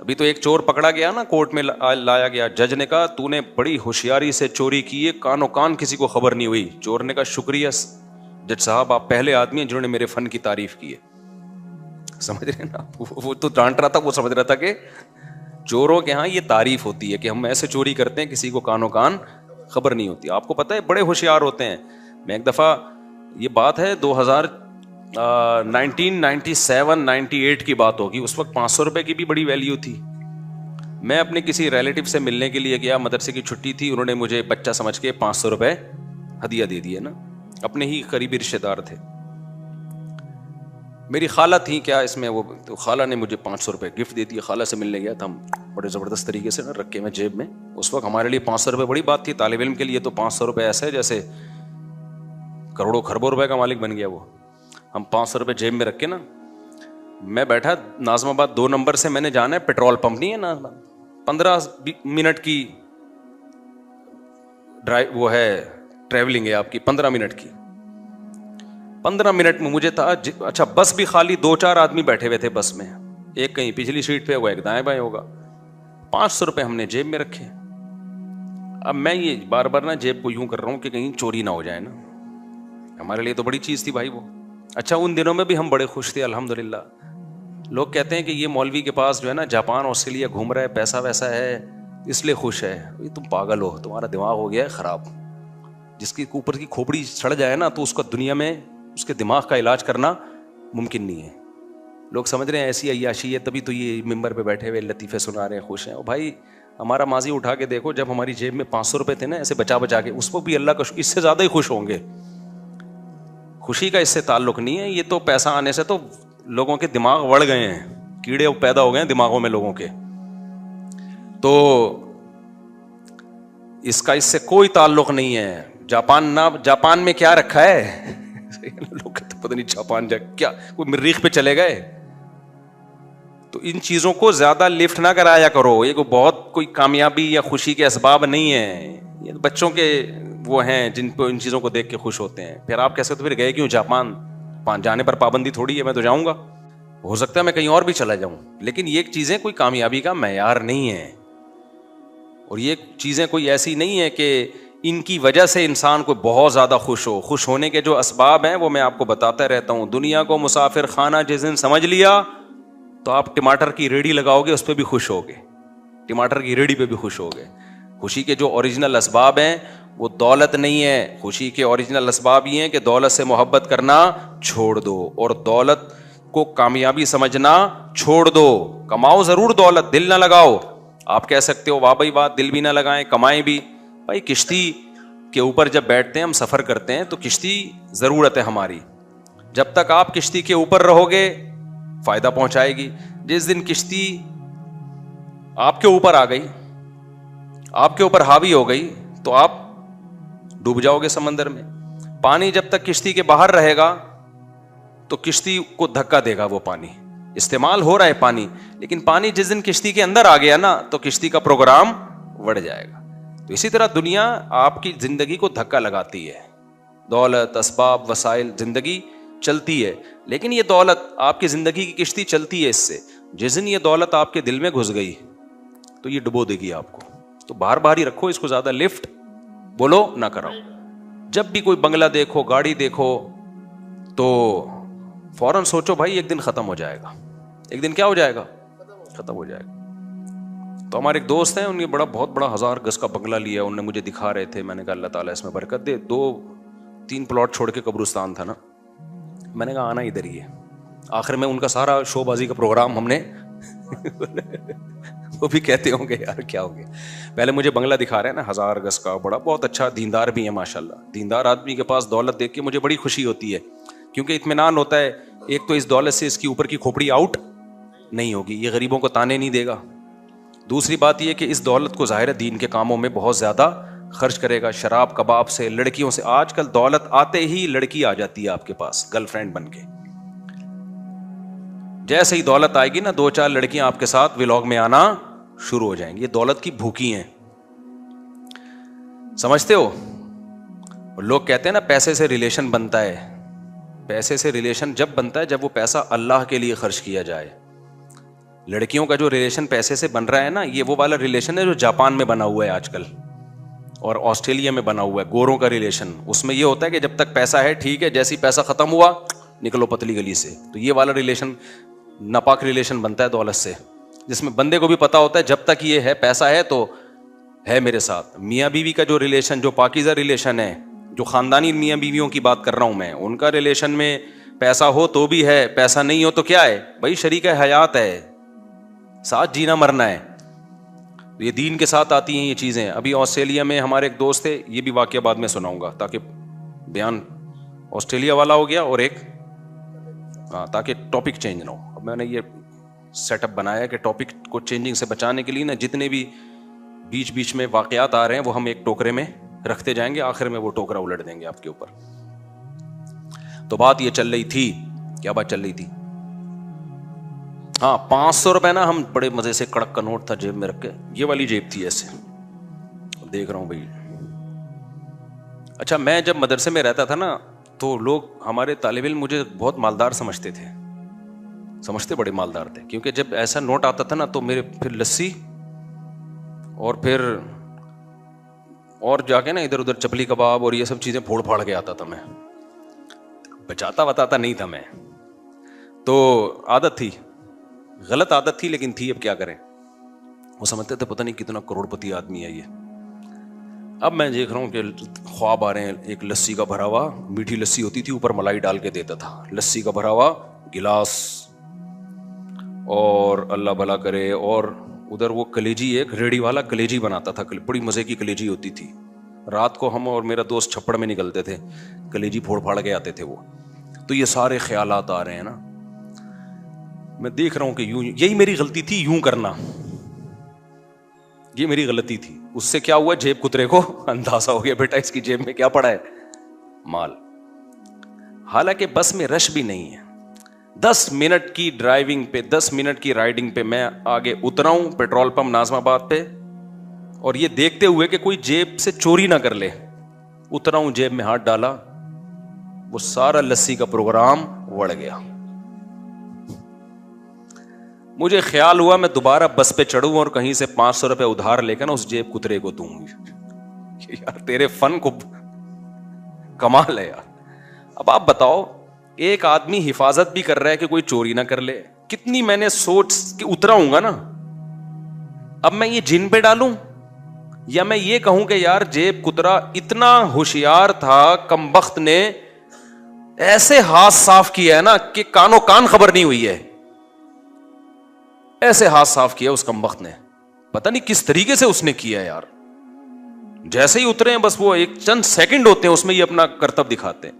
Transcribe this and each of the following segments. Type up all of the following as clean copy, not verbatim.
ابھی تو ایک چور پکڑا گیا نا, کورٹ میں لایا گیا, جج نے کہا تو نے بڑی ہوشیاری سے چوری کی ہے, کانوں کان کسی کو خبر نہیں ہوئی. چور نے کہا شکریہ جج صاحب, آپ پہلے آدمی ہیں جنہوں نے میرے فن کی تعریف کی ہے. سمجھ رہے ہیں نا, وہ تو ڈانٹ رہا تھا, وہ سمجھ رہا تھا کہ چوروں کے ہاں یہ تعریف ہوتی ہے کہ ہم ایسے چوری کرتے ہیں کسی کو کانوں کان خبر نہیں ہوتی. آپ کو پتہ ہے بڑے ہوشیار ہوتے ہیں. میں ایک دفعہ, یہ بات ہے 1997-98 کی بات ہوگی, اس وقت 500 روپے کی بھی بڑی ویلیو تھی. میں اپنے کسی ریلیٹو سے ملنے کے لیے گیا, مدرسے کی چھٹی تھی, انہوں نے مجھے بچہ سمجھ کے 500 روپے ہدیہ دے دیے نا, اپنے ہی قریبی رشتے دار تھے. میری خالہ تھی کیا اس میں, وہ تو خالہ نے مجھے 500 روپے گفٹ دے دیے. خالہ سے ملنے گیا تھا, ہم بڑے زبردست طریقے سے نا رکھے میں جیب میں. اس وقت ہمارے لیے 500 روپے بڑی بات تھی, طالب علم کے لیے تو 500 روپے ایسے ہے جیسے کروڑوں خربوں روپے کا مالک بن گیا. وہ ہم 500 روپے جیب میں رکھ کے نا, میں بیٹھا ناظم آباد 2 نمبر سے, میں نے جانا ہے پیٹرول پمپ نہیں ہے ناظم آباد, 15 منٹ کی ڈرائیو وہ ہے ٹریولنگ ہے آپ کی, 15 منٹ کی. 15 منٹ میں مجھے تھا اچھا بس بھی خالی, 2-4 آدمی بیٹھے ہوئے تھے بس میں, ایک کہیں پچھلی سیٹ پہ ہوگا, ایک دائیں بائیں ہوگا. 500 روپے ہم نے جیب میں رکھے. اب میں یہ بار بار نا جیب کو یوں کر رہا ہوں کہ کہیں چوری نہ ہو جائے نا, ہمارے لیے تو بڑی چیز تھی بھائی وہ. اچھا ان دنوں میں بھی ہم بڑے خوش تھے الحمدللہ. لوگ کہتے ہیں کہ یہ مولوی کے پاس جو ہے نا جاپان آسٹریلیا گھوم رہا ہے, پیسہ ویسا ہے اس لیے خوش ہے. تم پاگل ہو, تمہارا دماغ ہو گیا ہے خراب. جس کی اوپر کی کھوپڑی سڑ جائے نا تو اس کا دنیا میں اس کے دماغ کا علاج کرنا ممکن نہیں ہے. لوگ سمجھ رہے ہیں ایسی عیاشی ہے تبھی تو یہ ممبر پہ بیٹھے ہوئے لطیفے سنا رہے ہیں, خوش ہیں. بھائی ہمارا ماضی اٹھا کے دیکھو, جب ہماری جیب میں 500 روپے تھے نا ایسے بچا بچا کے, اس کو بھی اللہ کا اس سے زیادہ ہی خوش ہوں گے. خوشی کا اس سے تعلق نہیں ہے, یہ تو پیسہ آنے سے تو لوگوں کے دماغ وڑ گئے ہیں, کیڑے پیدا ہو گئے ہیں دماغوں میں لوگوں کے. تو اس کا اس سے کوئی تعلق نہیں ہے. جاپان میں کیا رکھا ہے لوگ کہتے پتہ نہیں جاپان کیا, کوئی مریخ پہ چلے گئے. تو ان چیزوں کو زیادہ لفٹ نہ کرایا کرو, یہ بہت کوئی کامیابی یا خوشی کے اسباب نہیں ہے. یہ بچوں کے وہ ہیں جن کو ان چیزوں کو دیکھ کے خوش ہوتے ہیں. پھر آپ کیسے تو پھر گئے کیوں جاپان, جانے پر پابندی تھوڑی ہے, میں تو جاؤں گا, ہو سکتا ہے میں کہیں اور بھی چلا جاؤں, لیکن یہ چیزیں کوئی کامیابی کا معیار نہیں ہے. اور یہ چیزیں کوئی ایسی نہیں ہے کہ ان کی وجہ سے انسان کو بہت زیادہ خوش ہو. خوش ہونے کے جو اسباب ہیں وہ میں آپ کو بتاتا رہتا ہوں. دنیا کو مسافر خانہ جس دن سمجھ لیا تو آپ ٹماٹر کی ریڑھی لگاؤ گے اس پہ بھی خوش ہوگے, ٹماٹر کی ریڑھی پہ بھی خوش ہوگے. خوشی کے جو اوریجنل اسباب ہیں وہ دولت نہیں ہے. خوشی کے اوریجنل اسباب یہ ہیں کہ دولت سے محبت کرنا چھوڑ دو اور دولت کو کامیابی سمجھنا چھوڑ دو. کماؤ ضرور دولت, دل نہ لگاؤ. آپ کہہ سکتے ہو واہ بھائی بات, دل بھی نہ لگائیں کمائیں بھی. بھائی کشتی کے اوپر جب بیٹھتے ہیں ہم سفر کرتے ہیں تو کشتی ضرورت ہے ہماری. جب تک آپ کشتی کے اوپر رہو گے فائدہ پہنچائے گی. جس دن کشتی آپ کے اوپر آ گئی, آپ کے اوپر حاوی ہو گئی تو آپ ڈوب جاؤ گے سمندر میں. پانی جب تک کشتی کے باہر رہے گا تو کشتی کو دھکا دے گا. وہ پانی استعمال ہو رہا ہے پانی, لیکن پانی جس دن کشتی کے اندر آ گیا نا تو کشتی کا پروگرام بڑھ جائے گا. تو اسی طرح دنیا آپ کی زندگی کو دھکا لگاتی ہے. دولت, اسباب, وسائل, زندگی چلتی ہے, لیکن یہ دولت آپ کی زندگی کی کشتی چلتی ہے اس سے. جس دن یہ دولت آپ کے دل میں گھس گئی تو یہ ڈبو دے گی آپ کو. تو باہر باہر ہی رکھو اس کو, زیادہ لفٹ بولو نہ کراؤ. جب بھی کوئی بنگلہ دیکھو, گاڑی دیکھو تو فوراً سوچو بھائی ایک دن ختم ہو جائے گا. ایک دن کیا ہو جائے گا, ختم ہو جائے گا. تو ہمارے ایک دوست ہیں, ان نے بہت بڑا 1000 گز کا بنگلہ لیا, انہوں نے مجھے دکھا رہے تھے. میں نے کہا اللہ تعالیٰ اس میں برکت دے. 2-3 پلاٹ چھوڑ کے قبرستان تھا نا, میں نے کہا آنا ادھر ہی ہے. آخر میں ان کا سارا شو بازی کا پروگرام ہم نے وہ بھی کہتے ہوں گے یار کیا ہو گیا. پہلے مجھے بنگلہ دکھا رہے ہیں نا 1000 گز کا, بڑا بہت اچھا, دیندار بھی ہے ماشاءاللہ. دیندار آدمی کے پاس دولت دیکھ کے مجھے بڑی خوشی ہوتی ہے, کیونکہ اطمینان ہوتا ہے. ایک تو اس دولت سے اس کی اوپر کی کھوپڑی آؤٹ نہیں ہوگی, یہ غریبوں کو تانے نہیں دے گا. دوسری بات یہ کہ اس دولت کو ظاہر دین کے کاموں میں بہت زیادہ خرچ کرے گا, شراب کباب سے, لڑکیوں سے. آج کل دولت آتے ہی لڑکی آ جاتی ہے آپ کے پاس گرل فرینڈ بن کے. جیسے ہی دولت آئے گی نا 2-4 لڑکیاں آپ کے ساتھ ولاگ میں آنا شروع ہو جائیں گی. یہ دولت کی بھوکی ہیں, سمجھتے ہو. لوگ کہتے ہیں نا پیسے سے ریلیشن بنتا ہے. پیسے سے ریلیشن جب بنتا ہے جب وہ پیسہ اللہ کے لیے خرچ کیا جائے. لڑکیوں کا جو ریلیشن پیسے سے بن رہا ہے نا, یہ وہ والا ریلیشن ہے جو جاپان میں بنا ہوا ہے آج کل, اور آسٹریلیا میں بنا ہوا ہے, گوروں کا ریلیشن. اس میں یہ ہوتا ہے کہ جب تک پیسہ ہے ٹھیک ہے, جیسے ہی پیسہ ختم ہوا نکلو پتلی گلی سے. تو یہ والا ریلیشن ناپاک ریلیشن بنتا ہے دولت سے, جس میں بندے کو بھی پتا ہوتا ہے جب تک یہ ہے پیسہ ہے تو ہے میرے ساتھ. میاں بیوی کا جو ریلیشن, جو پاکیزہ ریلیشن ہے, جو خاندانی میاں بیویوں کی بات کر رہا ہوں میں, ان کا ریلیشن میں پیسہ ہو تو بھی ہے, پیسہ نہیں ہو تو کیا ہے بھائی, شریک حیات ہے, ساتھ جینا مرنا ہے. یہ دین کے ساتھ آتی ہیں یہ چیزیں. ابھی آسٹریلیا میں ہمارے ایک دوست تھے, یہ بھی واقعہ بعد میں سناؤں گا تاکہ بیان آسٹریلیا والا ہو گیا, اور ایک تاکہ ٹاپک چینج نہ ہو. اب میں نے یہ سیٹ اپ بنایا کہ ٹاپک کو چینجنگ سے بچانے کے لیے نا, جتنے بھی بیچ بیچ میں واقعات آ رہے ہیں وہ ہم ایک ٹوکرے میں رکھتے جائیں گے, آخر میں وہ ٹوکرا الٹ دیں گے آپ کے اوپر. تو بات یہ چل رہی تھی, کیا بات چل رہی تھی؟ ہاں 500 روپے نا, ہم بڑے مزے سے کڑک کا نوٹ تھا جیب میں رکھ کے, یہ والی جیب تھی ایسے, دیکھ رہا ہوں بھائی. اچھا میں جب مدرسے میں رہتا تھا نا تو لوگ ہمارے طالب علم مجھے بہت مالدار سمجھتے تھے, سمجھتے بڑے مالدار تھے, کیونکہ جب ایسا نوٹ آتا تھا نا تو میرے پھر لسی اور پھر اور جا کے نا ادھر ادھر چپلی کباب اور یہ سب چیزیں پھوڑ پھاڑ کے آتا تھا. میں بچاتا بتاتا نہیں تھا میں, تو عادت تھی, غلط عادت تھی لیکن تھی, اب کیا کریں. وہ سمجھتے تھے پتہ نہیں کتنا کروڑ پتی آدمی ہے یہ. اب میں دیکھ رہا ہوں کہ خواب آ رہے ہیں, ایک لسی کا بھرا ہوا, میٹھی لسی ہوتی تھی, اوپر ملائی ڈال کے دیتا تھا, لسی کا بھرا ہوا گلاس, اور اللہ بھلا کرے, اور ادھر وہ کلیجی, ایک ریڑھی والا کلیجی بناتا تھا, بڑی مزے کی کلیجی ہوتی تھی. رات کو ہم اور میرا دوست چھپڑ میں نکلتے تھے, کلیجی پھوڑ پھاڑ کے آتے تھے وہ. تو یہ سارے خیالات آ رہے ہیں نا, میں دیکھ رہا ہوں کہ یوں, یہی میری غلطی تھی, یوں کرنا, یہ میری غلطی تھی. اس سے کیا ہوا, جیب کترے کو اندازہ ہو گیا بیٹا اس کی جیب میں کیا پڑا ہے, مال. حالانکہ بس میں رش بھی نہیں ہے, 10 منٹ کی ڈرائیونگ پہ, 10 منٹ کی رائڈنگ پہ میں آگے اترا ہوں پیٹرول پمپ ناظم آباد پہ, اور یہ دیکھتے ہوئے کہ کوئی جیب سے چوری نہ کر لے, اترا ہوں, جیب میں ہاتھ ڈالا, وہ سارا لسی کا پروگرام وڑ گیا. مجھے خیال ہوا میں دوبارہ بس پہ چڑھوں اور کہیں سے 500 روپے ادھار لے کر نا اس جیب کترے کو دوں گی. یار تیرے فن کو کمال ہے یار. اب آپ بتاؤ, ایک آدمی حفاظت بھی کر رہا ہے کہ کوئی چوری نہ کر لے, کتنی میں نے سوچ کے اترا ہوں گا نا. اب میں یہ جن پہ ڈالوں یا میں یہ کہوں کہ یار جیب کترا اتنا ہوشیار تھا, کمبخت نے ایسے ہاتھ صاف کیا ہے نا کہ کانوں کان خبر نہیں ہوئی ہے, ایسے ہاتھ صاف کیا اس کمبخت نے, پتہ نہیں کس طریقے سے اس نے کیا یار. جیسے ہی اترے ہیں بس وہ ایک چند سیکنڈ ہوتے ہیں اس میں یہ اپنا کرتب دکھاتے ہیں.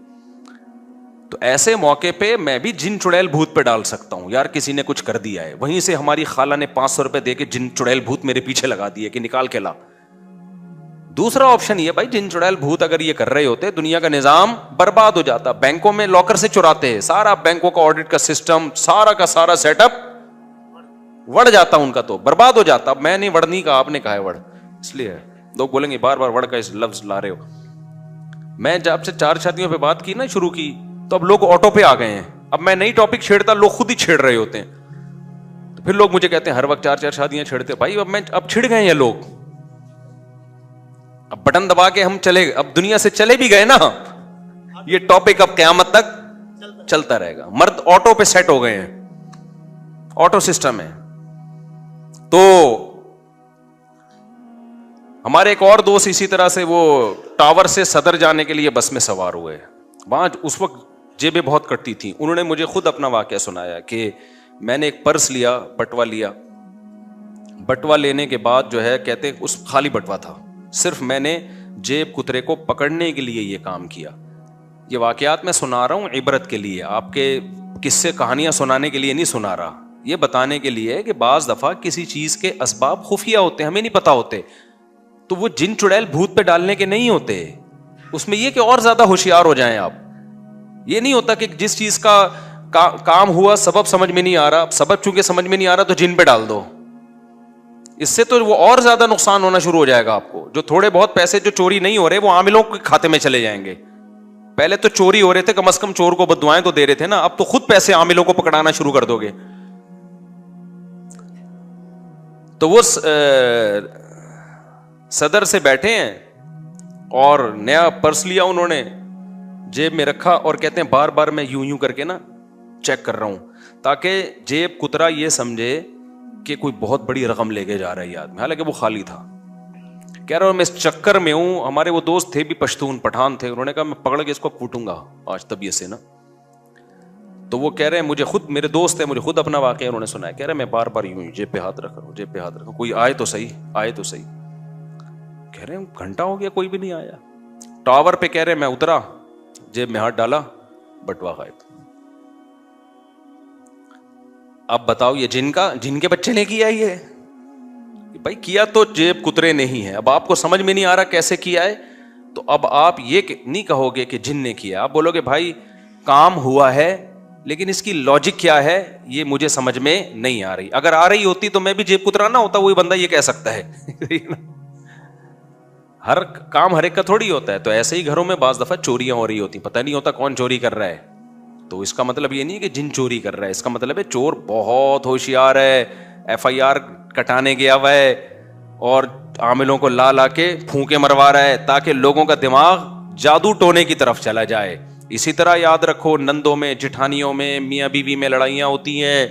تو ایسے موقع پہ میں بھی جن چڑیل بھوت پہ ڈال سکتا ہوں, یار کسی نے کچھ کر دیا ہے, وہیں سے ہماری خالہ نے 500 روپے دے کے جن چڑیل بھوت میرے پیچھے لگا دیے کہ نکال کے لا. دوسرا آپشن یہ بھائی, جن چڑیل بھوت اگر یہ کر رہے ہوتے دنیا کا نظام برباد ہو جاتا. بینکوں میں لاکر سے چراتے ہیں, سارا بینکوں کا آڈٹ کا سسٹم, سارا کا سارا سیٹ اپ وڑ جاتا, ان کا تو برباد ہو جاتا. اب میں نہیں وڑنی کا, آپ نے کہا ہے وڑ, اس لیے لوگ بولیں گے بار بار وڑ کا اس لفظ لا رہے ہو. میں جب سے 4 شادیوں پہ بات کی نا شروع کی تو اب لوگ آٹو پہ آ گئے ہیں. اب میں نئی ٹاپک چھیڑتا, لوگ خود ہی چھیڑ رہے ہوتے ہیں. تو پھر لوگ مجھے کہتے ہیں ہر وقت 4 شادیاں چھیڑتے. بھائی اب چھڑ گئے ہیں لوگ, اب بٹن دبا کے ہم چلے, اب دنیا سے چلے بھی گئے نا, یہ ٹاپک اب قیامت تک چلتا رہے گا. مرد آٹو پہ سیٹ ہو گئے ہیں, آٹو سسٹم ہے. تو ہمارے ایک اور دوست اسی طرح سے وہ ٹاور سے صدر جانے کے لیے بس میں سوار ہوئے. وہاں اس وقت جیبیں بہت کٹتی تھیں. انہوں نے مجھے خود اپنا واقعہ سنایا کہ میں نے ایک پرس لیا, بٹوا لیا, بٹوا لینے کے بعد جو ہے کہتے اس خالی بٹوا تھا, صرف میں نے جیب کترے کو پکڑنے کے لیے یہ کام کیا. یہ واقعات میں سنا رہا ہوں عبرت کے لیے, آپ کے قصے کہانیاں سنانے کے لیے نہیں سنا رہا, یہ بتانے کے لیے کہ بعض دفعہ کسی چیز کے اسباب خفیہ ہوتے ہیں, ہمیں نہیں پتا ہوتے. تو وہ جن چڑیل بھوت پہ ڈالنے کے نہیں ہوتے, اس میں یہ کہ اور زیادہ ہوشیار ہو جائیں آپ. یہ نہیں ہوتا کہ جس چیز کا کام ہوا سبب سمجھ میں نہیں آ رہا, سبب چونکہ سمجھ میں نہیں آ رہا تو جن پہ ڈال دو. اس سے تو وہ اور زیادہ نقصان ہونا شروع ہو جائے گا آپ کو. جو تھوڑے بہت پیسے جو چوری نہیں ہو رہے وہ عاملوں کے کھاتے میں چلے جائیں گے. پہلے تو چوری ہو رہے تھے, کم از کم چور کو بددعائیں تو دے رہے تھے نا, اب تو خود پیسے عاملوں کو پکڑانا شروع کر دو گے. تو وہ صدر سے بیٹھے ہیں اور نیا پرس لیا انہوں نے, جیب میں رکھا اور کہتے ہیں بار بار میں یوں کر کے نا چیک کر رہا ہوں تاکہ جیب کترا یہ سمجھے کہ کوئی بہت بڑی رقم لے کے جا رہا ہے یہ آدمی, حالانکہ وہ خالی تھا. کہہ رہا ہوں میں اس چکر میں ہوں. ہمارے وہ دوست تھے بھی پشتون پٹھان تھے, انہوں نے کہا میں پکڑ کے اس کو کوٹوں گا آج طبیعت سے نا. تو وہ کہہ رہے ہیں مجھے خود, میرے دوست ہیں, مجھے خود اپنا واقعہ انہوں نے سنایا. کہہ رہے میں بار بار یوں جیب پہ ہاتھ رکھ رہا ہوں, جیب پہ ہاتھ رکھا, کوئی آئے تو صحیح, آئے تو صحیح. کہہ رہے ہیں گھنٹہ ہو گیا کوئی بھی نہیں آیا. ٹاور پہ کہہ رہے میں اترا, جیب میں ہاتھ ڈالا, بٹوا غائب. اب بتاؤ یہ جن کے بچے نے کیا یہ بھائی, کیا تو جیب کترے نہیں ہے. اب آپ کو سمجھ میں نہیں آ رہا کیسے کیا ہے, تو اب آپ یہ نہیں کہو گے کہ جن نے کیا, آپ بولو گے بھائی کام ہوا ہے لیکن اس کی لاجک کیا ہے یہ مجھے سمجھ میں نہیں آ رہی. اگر آ رہی ہوتی تو میں بھی جیب کترانا ہوتا, وہی بندہ یہ کہہ سکتا ہے. ہر کام ہر ایک کا تھوڑی ہوتا ہے. تو ایسے ہی گھروں میں بعض دفعہ چوریاں ہو رہی ہوتی, پتہ نہیں ہوتا کون چوری کر رہا ہے. تو اس کا مطلب یہ نہیں ہے کہ جن چوری کر رہا ہے, اس کا مطلب ہے چور بہت ہوشیار ہے, FIR کٹانے گیا ہوا ہے اور عاملوں کو لا کے پھونکے مروا رہا ہے تاکہ لوگوں کا دماغ جادو ٹونے کی طرف چلا جائے. اسی طرح یاد رکھو نندوں میں, جٹھانیوں میں, میاں بیوی میں لڑائیاں ہوتی ہیں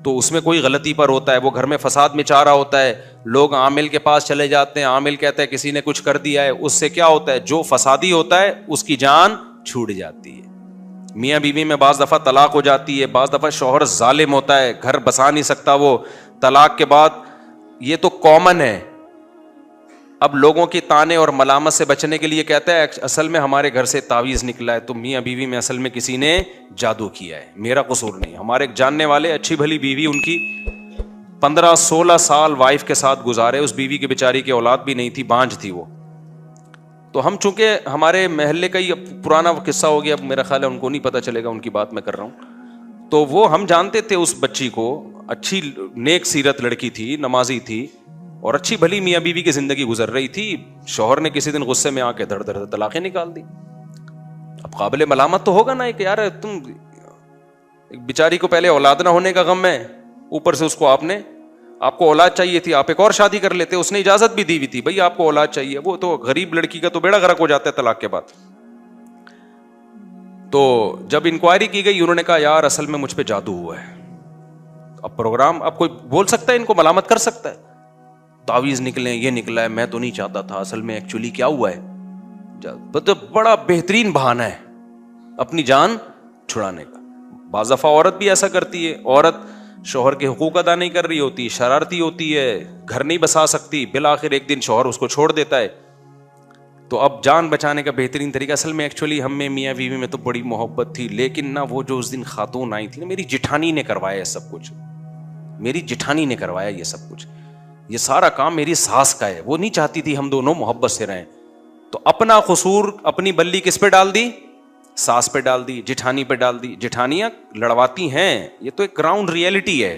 تو اس میں کوئی غلطی پر ہوتا ہے, وہ گھر میں فساد مچا رہا ہوتا ہے, لوگ عامل کے پاس چلے جاتے ہیں, عامل کہتا ہے کسی نے کچھ کر دیا ہے, اس سے کیا ہوتا ہے جو فسادی ہوتا ہے اس کی جان چھوٹ جاتی ہے. میاں بیوی میں بعض دفعہ طلاق ہو جاتی ہے, بعض دفعہ شوہر ظالم ہوتا ہے, گھر بسا نہیں سکتا وہ طلاق کے بعد, یہ تو کامن ہے. اب لوگوں کی تانے اور ملامت سے بچنے کے لیے کہتا ہے اصل میں ہمارے گھر سے تعویذ نکلا ہے, تو میاں بیوی میں اصل میں کسی نے جادو کیا ہے, میرا قصور نہیں. ہمارے جاننے والے اچھی بھلی بیوی, ان کی 15-16 سال وائف کے ساتھ گزارے, اس بیوی کی بیچاری کی اولاد بھی نہیں تھی, بانجھ تھی وہ. تو ہم چونکہ ہمارے محلے کا ہی پرانا قصہ ہو گیا, اب میرا خیال ہے ان کو نہیں پتا چلے گا, ان کی بات میں کر رہا ہوں. تو وہ ہم جانتے تھے اس بچی کو, اچھی نیک سیرت لڑکی تھی, نمازی تھی اور اچھی بھلی میاں بیوی کی زندگی گزر رہی تھی. شوہر نے کسی دن غصے میں آ کے دھڑ دھڑ طلاقیں نکال دی. اب قابل ملامت تو ہوگا نا کہ یار تم بیچاری کو پہلے اولاد نہ ہونے کا غم ہے, اوپر سے اس کو آپ کو اولاد چاہیے تھی, آپ ایک اور شادی کر لیتے, اس نے اجازت بھی دی ہوئی تھی بھائی آپ کو اولاد چاہیے. وہ تو غریب لڑکی کا تو بیڑا غرق ہو جاتا ہے طلاق کے بعد. تو جب انکوائری کی گئی انہوں نے کہا یار اصل میں مجھ پہ جادو ہوا ہے. اب پروگرام, اب کوئی بول سکتا ہے ان کو ملامت کر سکتا ہے, تعویذ نکلے, یہ نکلا ہے, میں تو نہیں چاہتا تھا, اصل میں ایکچولی کیا ہوا ہے. بڑا بہترین بہانہ ہے اپنی جان چھڑانے کا. بعض دفعہ عورت بھی ایسا کرتی ہے, عورت شوہر کے حقوق ادا نہیں کر رہی ہوتی, شرارتی ہوتی ہے, گھر نہیں بسا سکتی, بالآخر ایک دن شوہر اس کو چھوڑ دیتا ہے. تو اب جان بچانے کا بہترین طریقہ, اصل میں ایکچولی ہم میں میاں بیوی میں تو بڑی محبت تھی, لیکن نہ وہ جو اس دن خاتون آئی تھی نا, میری جٹھانی نے کروایا سب کچھ, میری جٹھانی نے کروایا یہ سب کچھ, یہ سارا کام میری ساس کا ہے, وہ نہیں چاہتی تھی ہم دونوں محبت سے رہیں. تو اپنا قصور, اپنی بلی کس پہ ڈال دی, ساس پہ ڈال دی, جٹھانی پہ ڈال دی. جٹھانیاں لڑواتی ہیں, یہ تو ایک گراؤنڈ ریئلٹی ہے.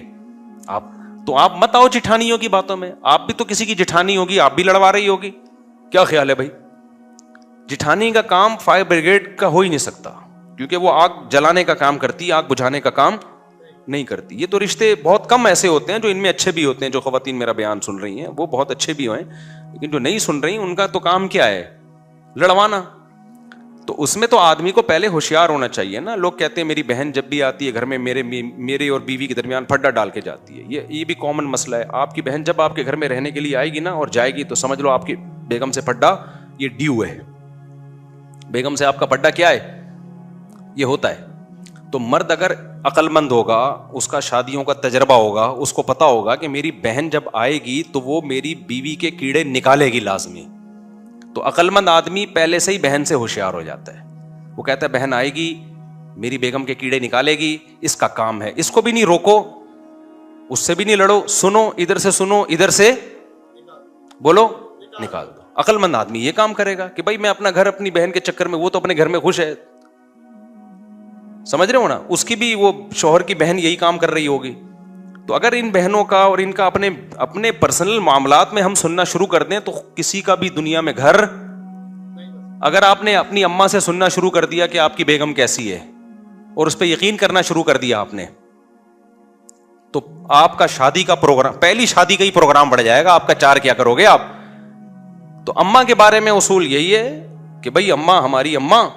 آپ مت آؤ جٹھانیوں کی باتوں میں, آپ بھی تو کسی کی جٹھانی ہوگی, آپ بھی لڑوا رہی ہوگی. کیا خیال ہے بھائی, جٹھانی کا کام فائر بریگیڈ کا ہو ہی نہیں سکتا, کیونکہ وہ آگ جلانے کا کام کرتی, آگ بجھانے کا کام نہیں کرتی. یہ تو رشتے بہت کم ایسے ہوتے ہیں جو ان میں اچھے بھی ہوتے ہیں, جو خواتین میرا بیان سن رہی ہیں وہ بہت اچھے بھی ہوئے, لیکن جو نہیں سن رہی ان کا تو کام کیا ہے, لڑوانا. تو اس میں تو آدمی کو پہلے ہوشیار ہونا چاہیے نا. لوگ کہتے ہیں میری بہن جب بھی آتی ہے گھر میں میرے اور بیوی کے درمیان پھڈا ڈال کے جاتی ہے. یہ بھی کامن مسئلہ ہے. آپ کی بہن جب آپ کے گھر میں رہنے کے لیے آئے گی نا اور جائے گی, تو سمجھ لو آپ کی بیگم سے پھڈا یہ ڈیو ہے. بیگم سے آپ کا پھڈا کیا ہے, یہ ہوتا ہے. تو مرد اگر عقل مند ہوگا, اس کا شادیوں کا تجربہ ہوگا, اس کو پتا ہوگا کہ میری بہن جب آئے گی تو وہ میری بیوی کے کیڑے نکالے گی لازمی. تو عقل مند آدمی پہلے سے ہی بہن سے ہوشیار ہو جاتا ہے. وہ کہتا ہے بہن آئے گی, میری بیگم کے کیڑے نکالے گی, اس کا کام ہے. اس کو بھی نہیں روکو, اس سے بھی نہیں لڑو, سنو ادھر سے, سنو ادھر سے, بولو نکال دو. عقل مند آدمی یہ کام کرے گا کہ بھائی میں اپنا گھر اپنی بہن کے چکر میں, وہ تو اپنے گھر میں خوش ہے, سمجھ رہے ہو نا, اس کی بھی وہ شوہر کی بہن یہی کام کر رہی ہوگی. تو اگر ان بہنوں کا اور ان کا اپنے پرسنل معاملات میں ہم سننا شروع کر دیں تو کسی کا بھی دنیا میں گھر, اگر آپ نے اپنی اماں سے سننا شروع کر دیا کہ آپ کی بیگم کیسی ہے اور اس پہ یقین کرنا شروع کر دیا آپ نے, تو آپ کا شادی کا پروگرام, پہلی شادی کا ہی پروگرام بڑھ جائے گا آپ کا, 4 کیا کرو گے آپ. تو اماں کے بارے میں اصول یہی ہے کہ بھائی اماں, ہماری اماں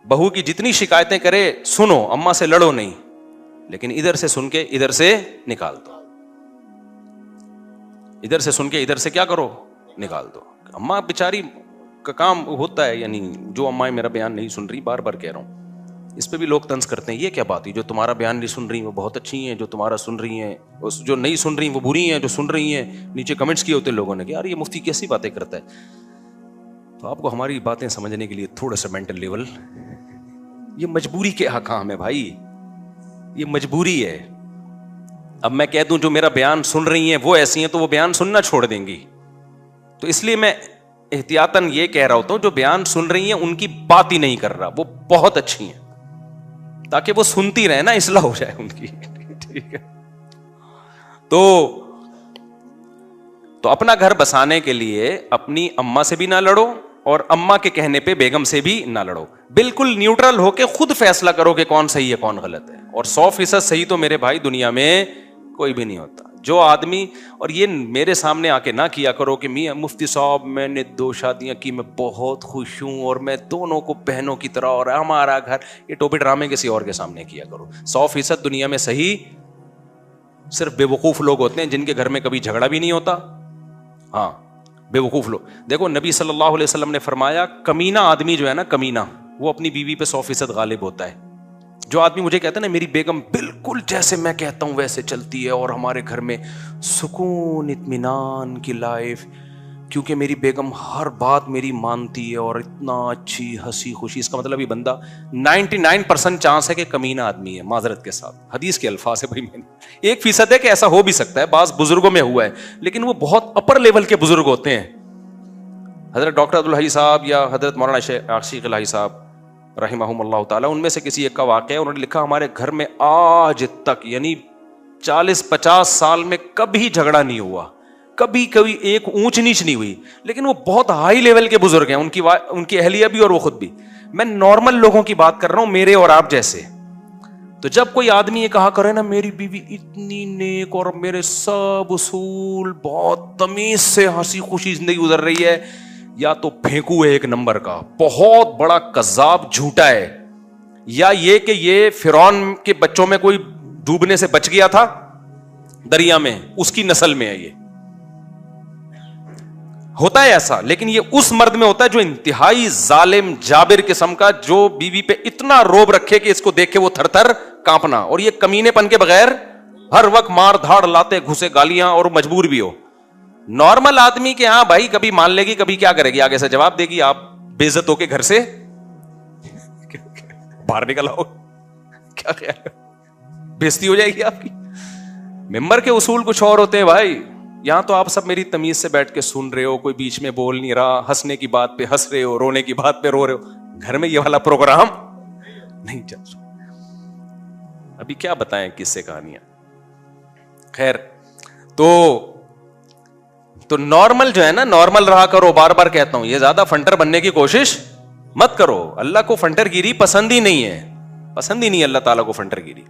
بہو کی جتنی شکایتیں کرے سنو, اماں سے لڑو نہیں, لیکن ادھر سے سن کے ادھر سے نکال دو, ادھر سے سن کے ادھر سے کیا کرو, نکال دو. اماں بیچاری کا کام ہوتا ہے, یعنی جو اماں میرا بیان نہیں سن رہی, بار بار کہہ رہا ہوں, اس پہ بھی لوگ طنز کرتے ہیں, یہ کیا بات ہے, جو تمہارا بیان نہیں سن رہی وہ بہت اچھی ہیں, جو تمہارا سن رہی ہیں, جو نہیں سن رہی وہ بری ہیں, جو سن رہی ہیں. نیچے کمنٹس کیے ہوتے لوگوں نے کہ یار یہ مفتی کیسی باتیں کرتا ہے. تو آپ کو ہماری باتیں سمجھنے کے لیے تھوڑا سا مینٹل لیول, یہ مجبوری کے حکام ہے بھائی, یہ مجبوری ہے. اب میں کہہ دوں جو میرا بیان سن رہی ہیں وہ ایسی ہیں, تو وہ بیان سننا چھوڑ دیں گی. تو اس لیے میں احتیاطاً یہ کہہ رہا ہوتا ہوں جو بیان سن رہی ہیں ان کی بات ہی نہیں کر رہا, وہ بہت اچھی ہیں, تاکہ وہ سنتی رہے نا, اصلاح ہو جائے ان کی. ٹھیک ہے, تو اپنا گھر بسانے کے لیے اپنی اماں سے بھی نہ لڑو, اور اماں کے کہنے پہ بیگم سے بھی نہ لڑو. بالکل نیوٹرل ہو کے خود فیصلہ کرو کہ کون صحیح ہے کون غلط ہے. اور 100% صحیح تو میرے بھائی دنیا میں کوئی بھی نہیں ہوتا. جو آدمی, اور یہ میرے سامنے آ کے نہ کیا کرو کہ میاں مفتی صاحب میں نے 2 شادیاں کی, میں بہت خوش ہوں, اور میں دونوں کو بہنوں کی طرح, اور ہمارا گھر, یہ ٹوپی ڈرامے کسی اور کے سامنے کیا کرو. 100% دنیا میں صحیح صرف بے وقوف لوگ ہوتے ہیں جن کے گھر میں کبھی جھگڑا بھی نہیں ہوتا. ہاں, بے وقوف لوگ. دیکھو نبی صلی اللہ علیہ وسلم نے فرمایا کمینہ آدمی جو ہے نا, کمینہ, وہ اپنی بیوی پہ 100% غالب ہوتا ہے. جو آدمی مجھے کہتا ہے نا میری بیگم بالکل جیسے میں کہتا ہوں ویسے چلتی ہے, اور ہمارے گھر میں سکون اطمینان کی لائف, کیونکہ میری بیگم ہر بات میری مانتی ہے, اور اتنا اچھی ہنسی خوشی, اس کا مطلب یہ بندہ 99% چانس ہے کہ کمینہ آدمی ہے. معذرت کے ساتھ حدیث کے الفاظ ہے بھائی, 1% ہے کہ ایسا ہو بھی سکتا ہے, بعض بزرگوں میں ہوا ہے, لیکن وہ بہت اپر لیول کے بزرگ ہوتے ہیں. حضرت ڈاکٹر عبدالحی صاحب یا حضرت مولانا عاشق الہی صاحب رحمہم اللہ تعالیٰ, ان میں سے کسی ایک کا واقعہ ہے. انہوں نے لکھا ہمارے گھر میں آج تک, یعنی 40-50 سال میں کبھی جھگڑا نہیں ہوا, کبھی ایک اونچ نیچ نہیں ہوئی, لیکن وہ بہت ہائی لیول کے بزرگ ہیں, ان کی اہلیہ بھی اور وہ خود بھی. میں نارمل لوگوں کی بات کر رہا ہوں, میرے اور آپ جیسے. تو جب کوئی آدمی یہ کہا کرے نا میری بیوی اتنی نیک اور میرے سب اصول, بہت تمیز سے ہنسی خوشی زندگی گزر رہی ہے, یا تو پھینکو ہے 1 نمبر کا, بہت بڑا کذاب جھوٹا ہے, یا یہ کہ یہ فرعون کے بچوں میں کوئی ڈوبنے سے بچ گیا تھا دریا میں, اس کی نسل میں ہے. یہ ہوتا ہے ایسا, لیکن یہ اس مرد میں ہوتا ہے جو انتہائی ظالم جابر قسم کا, جو بیوی پہ اتنا روب رکھے کہ اس کو دیکھ کے وہ تھر تھر کانپنا, اور یہ کمینے پن کے بغیر ہر وقت مار دھاڑ لاتے گھسے گالیاں, اور مجبور بھی ہو. نارمل آدمی کے ہاں بھائی کبھی مان لے گی, کبھی کیا کرے گی, آگے سے جواب دے گی, آپ بے عزت ہو کے گھر سے باہر نکل آؤ, کیا خیال ہے, بےزتی ہو جائے گی آپ کی. ممبر کے اصول کچھ اور ہوتے ہیں بھائی. یہاں تو آپ سب میری تمیز سے بیٹھ کے سن رہے ہو, کوئی بیچ میں بول نہیں رہا, ہنسنے کی بات پہ ہنس رہے ہو, رونے کی بات پہ رو رہے ہو. گھر میں یہ والا پروگرام نہیں چل رہا. ابھی کیا بتائیں کس سے کہانیاں. خیر, تو نارمل جو ہے نا, نارمل رہا کرو. بار بار کہتا ہوں, یہ زیادہ فنٹر بننے کی کوشش مت کرو. اللہ کو فنٹر گیری پسند ہی نہیں ہے, پسند ہی نہیں اللہ تعالیٰ کو فنٹر گیری.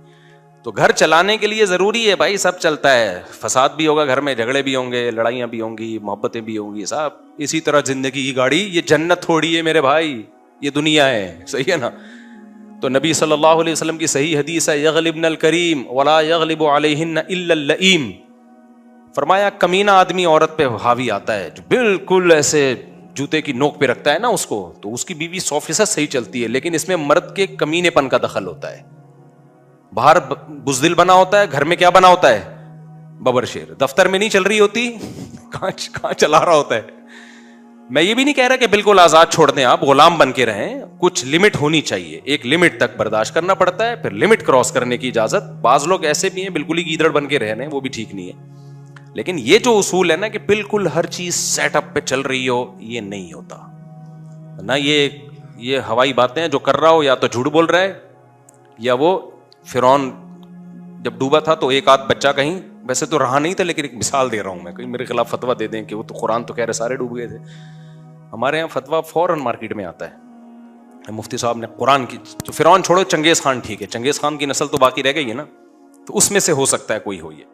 تو گھر چلانے کے لیے ضروری ہے بھائی, سب چلتا ہے, فساد بھی ہوگا گھر میں, جھگڑے بھی ہوں گے, لڑائیاں بھی ہوں گی, محبتیں بھی ہوں گی, صاحب اسی طرح زندگی کی گاڑی. یہ جنت تھوڑی ہے میرے بھائی, یہ دنیا ہے, صحیح ہے نا. تو نبی صلی اللہ علیہ وسلم کی صحیح حدیث ہے, یغلبن الکریم ولا یغلب علیہن الا اللئیم. فرمایا کمینہ آدمی عورت پہ حاوی آتا ہے, جو بالکل ایسے جوتے کی نوک پہ رکھتا ہے نا اس کو, تو اس کی بیوی 100% صحیح چلتی ہے, لیکن اس میں مرد کے کمینے پن کا دخل ہوتا ہے. باہر بزدل بنا ہوتا ہے, گھر میں کیا بنا ہوتا ہے, ببر شیر. دفتر میں نہیں چل رہی ہوتی, کہاں چلا رہا ہوتا ہے. میں یہ بھی نہیں کہہ رہا کہ بالکل آزاد چھوڑ دیں, آپ غلام بن کے رہیں, کچھ لمٹ ہونی چاہیے. ایک لمٹ تک برداشت کرنا پڑتا ہے, پھر لمٹ کراس کرنے کی اجازت. بعض لوگ ایسے بھی ہیں بالکل ہی گیدڑ بن کے رہنے, وہ بھی ٹھیک نہیں ہے. لیکن یہ جو اصول ہے نا کہ بالکل ہر چیز سیٹ اپ پہ چل رہی ہو, یہ نہیں ہوتا نا. یہ ہوائی باتیں ہیں, جو کر رہا ہو یا تو جھوٹ بول رہا ہے, یا وہ فرعون جب ڈوبا تھا تو ایک آدھ بچہ کہیں, ویسے تو رہا نہیں تھا, لیکن ایک مثال دے رہا ہوں میں, کہیں میرے خلاف فتویٰ دے دیں کہ وہ تو قرآن تو کہہ رہے سارے ڈوب گئے تھے. ہمارے یہاں فتویٰ فوراً مارکیٹ میں آتا ہے, مفتی صاحب نے قرآن کی, تو فرعون چھوڑو, چنگیز خان ٹھیک ہے, چنگیز خان کی نسل تو باقی رہ گئی ہے نا, تو اس میں سے ہو سکتا ہے کوئی ہو یہ.